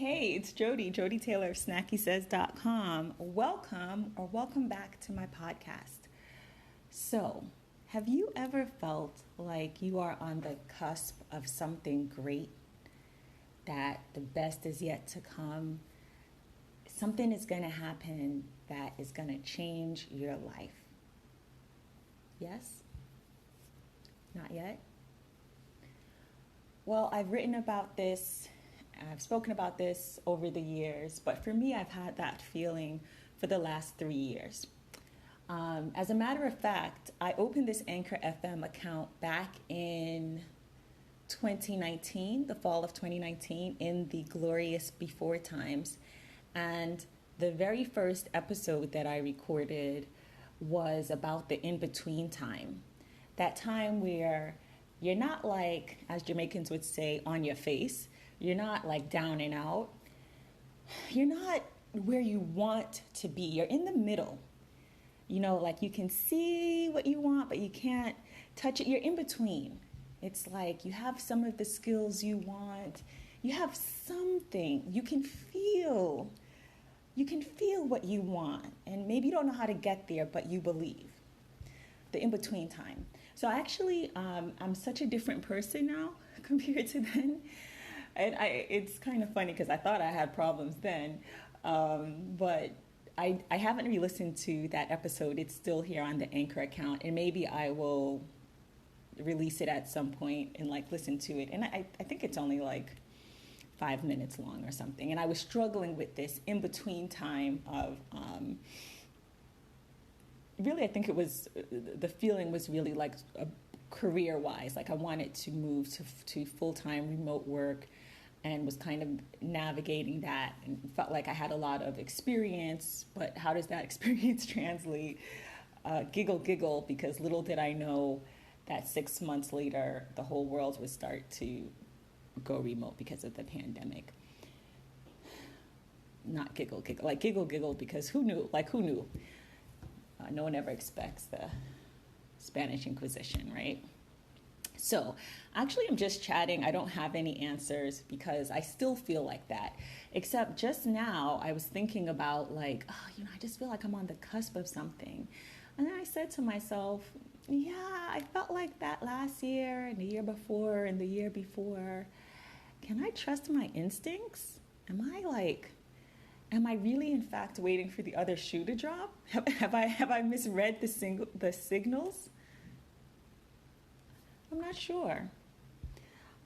Hey, it's Jody Taylor of snackysays.com. Welcome back to my podcast. So, have you ever felt like you are on the cusp of something great, that the best is yet to come? Something is going to happen that is going to change your life. Yes? Not yet? Well, I've written about this. I've spoken about this over the years, but for me, I've had that feeling for the last 3 years. As a matter of fact, I opened this Anchor FM account back in 2019, the fall of 2019, in the glorious before times. And the very first episode that I recorded was about the in-between time. That time where you're not like, as Jamaicans would say, on your face. You're not like down and out. You're not where you want to be. You're in the middle. You know, like you can see what you want, but you can't touch it. You're in between. It's like you have some of the skills you want. You have something. You can feel what you want. And maybe you don't know how to get there, but you believe. The in-between time. So actually, I'm such a different person now compared to then. And it's kind of funny because I thought I had problems then, but I haven't re-listened to that episode. It's still here on the Anchor account, and maybe I will release it at some point and like listen to it. And I think it's only like 5 minutes long or something. And I was struggling with this in-between time of really, I think it was, the feeling was really like career-wise, like I wanted to move to full-time remote work and was kind of navigating that and felt like I had a lot of experience, but how does that experience translate? Giggle, because little did I know that 6 months later, the whole world would start to go remote because of the pandemic. Not giggle, like giggle, because who knew? No one ever expects the Spanish Inquisition, right? So actually I'm just chatting. I don't have any answers because I still feel like that. Except just now I was thinking about like, I just feel like I'm on the cusp of something. And then I said to myself, yeah, I felt like that last year and the year before and the year before. Can I trust my instincts? Am I really in fact waiting for the other shoe to drop? Have I misread the signals? I'm not sure.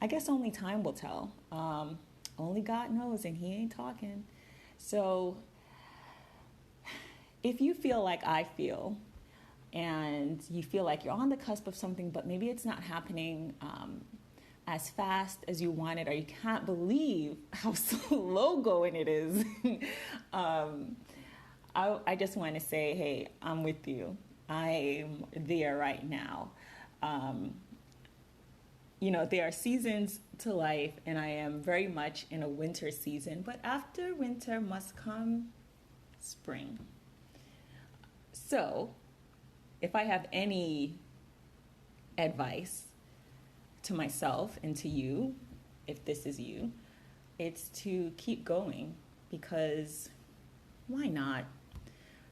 I guess only time will tell. Only God knows, and He ain't talking. So if you feel like I feel, and you feel like you're on the cusp of something, but maybe it's not happening as fast as you want it, or you can't believe how slow going it is, I just want to say, hey, I'm with you. I'm there right now. There are seasons to life, and I am very much in a winter season, but after winter must come spring. So, if I have any advice to myself and to you, if this is you, it's to keep going, because why not?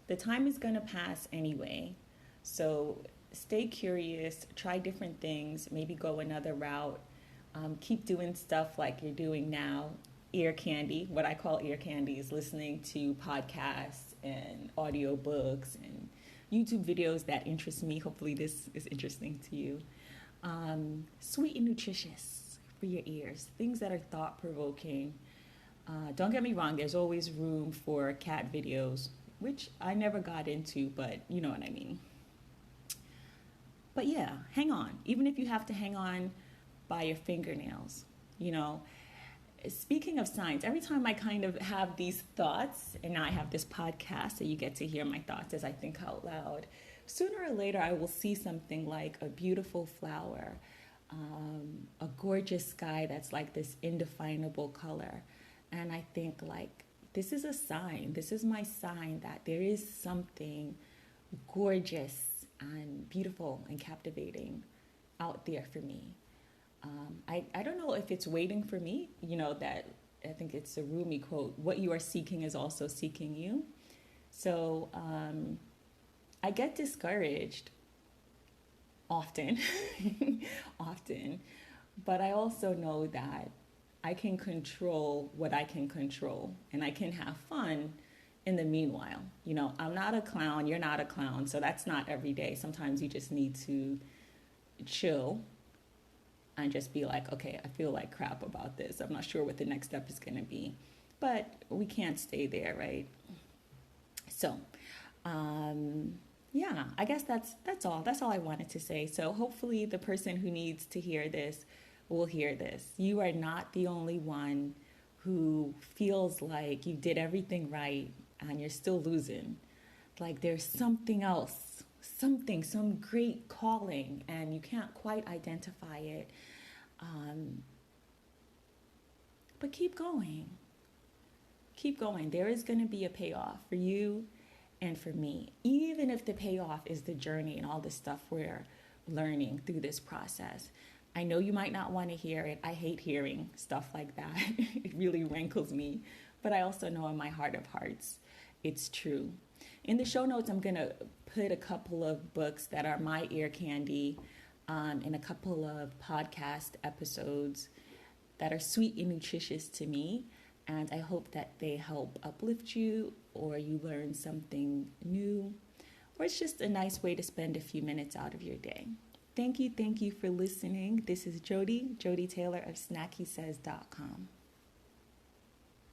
The time is going to pass anyway. So stay curious, try different things, maybe go another route, keep doing stuff like you're doing now. Ear candy, what I call ear candy, is listening to podcasts and audiobooks and YouTube videos that interest me. Hopefully this is interesting to you. Sweet and nutritious for your ears, things that are thought-provoking. Don't get me wrong, there's always room for cat videos, which I never got into, but you know what I mean. But yeah, hang on. Even if you have to hang on by your fingernails, Speaking of signs, every time I kind of have these thoughts, and now I have this podcast, so you get to hear my thoughts as I think out loud, sooner or later I will see something like a beautiful flower, a gorgeous sky that's like this indefinable color. And I think like, this is a sign. This is my sign that there is something gorgeous and beautiful and captivating out there for me. I don't know if it's waiting for me, that I think it's a Rumi quote, what you are seeking is also seeking you. So I get discouraged often, often, but I also know that I can control what I can control, and I can have fun in the meanwhile. You know, I'm not a clown, you're not a clown, so that's not every day. Sometimes you just need to chill and just be like, okay, I feel like crap about this. I'm not sure what the next step is going to be, but we can't stay there, right? So, yeah, I guess that's all. That's all I wanted to say. So hopefully the person who needs to hear this will hear this. You are not the only one who feels like you did everything right and you're still losing. Like there's something else, some great calling, and you can't quite identify it. But keep going. Keep going. There is going to be a payoff for you and for me, even if the payoff is the journey and all the stuff we're learning through this process. I know you might not want to hear it. I hate hearing stuff like that. It really rankles me. But I also know in my heart of hearts, it's true. In the show notes, I'm going to put a couple of books that are my ear candy, and a couple of podcast episodes that are sweet and nutritious to me. And I hope that they help uplift you, or you learn something new, or it's just a nice way to spend a few minutes out of your day. Thank you for listening. This is Jody Taylor of SnackySays.com.